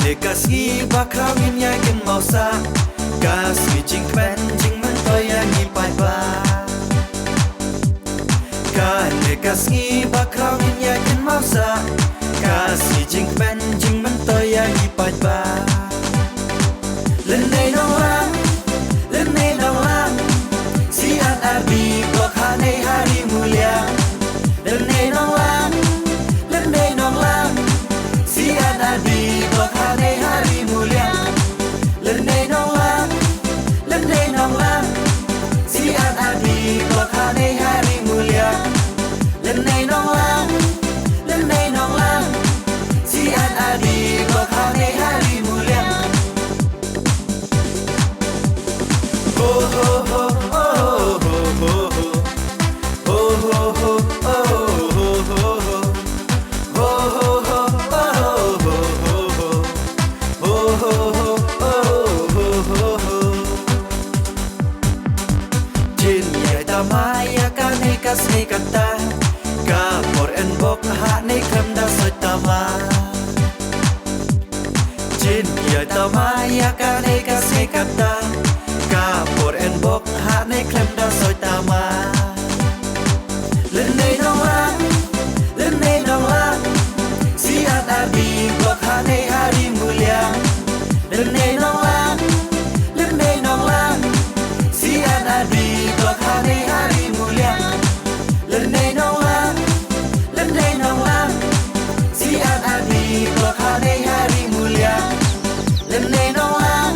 Kasih bakal minyakin mausa Kasih jing pen jing mentoyangi pai-ba Kale kasih bakal minyakin mausa Kasih jing pen jing mentoyangi pai-ba Lenay nong lang Siat ardi blok hanay hari mulia Lenay nong lang Siat ardi blok hanay hari mulia Lenay nong lang Siat ardi blok hanay hari mulia Lenay nong lang Siat ardi blok hanay hari mulia Ho ho ho oh ho ho ho Ho ho ho oh ho ho Maya ka nei kasih kata Kapor en bok ha nei krem da soi tama Jin ya ta maya ka nei kasih kata Kapor en bok ha nei krem da soi tama Lenay nong lang Siat ardi blok ha nei hari mulia Lenay nong lang Siat ardi blok ha nei hari mulia Lenay nong lang Siat ardi blok ha nei hari mulia Lenay nong lang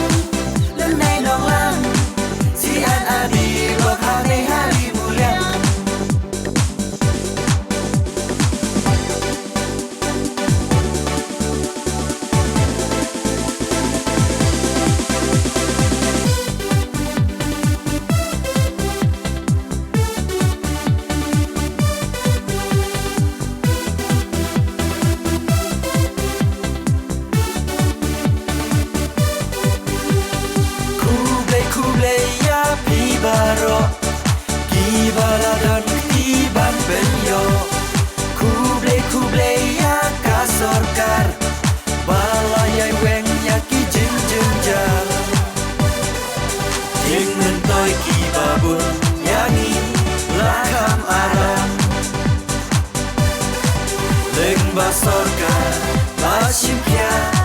Siat ardi blok ha nei hari mulia Kubleya pibaro Kibala dan kiban penyo Kubleya kasorkar Balayay wengnya ki jeng-jengjal Jeng mentoy kibabun Yangi lakam aram Leng basorkar Basim kya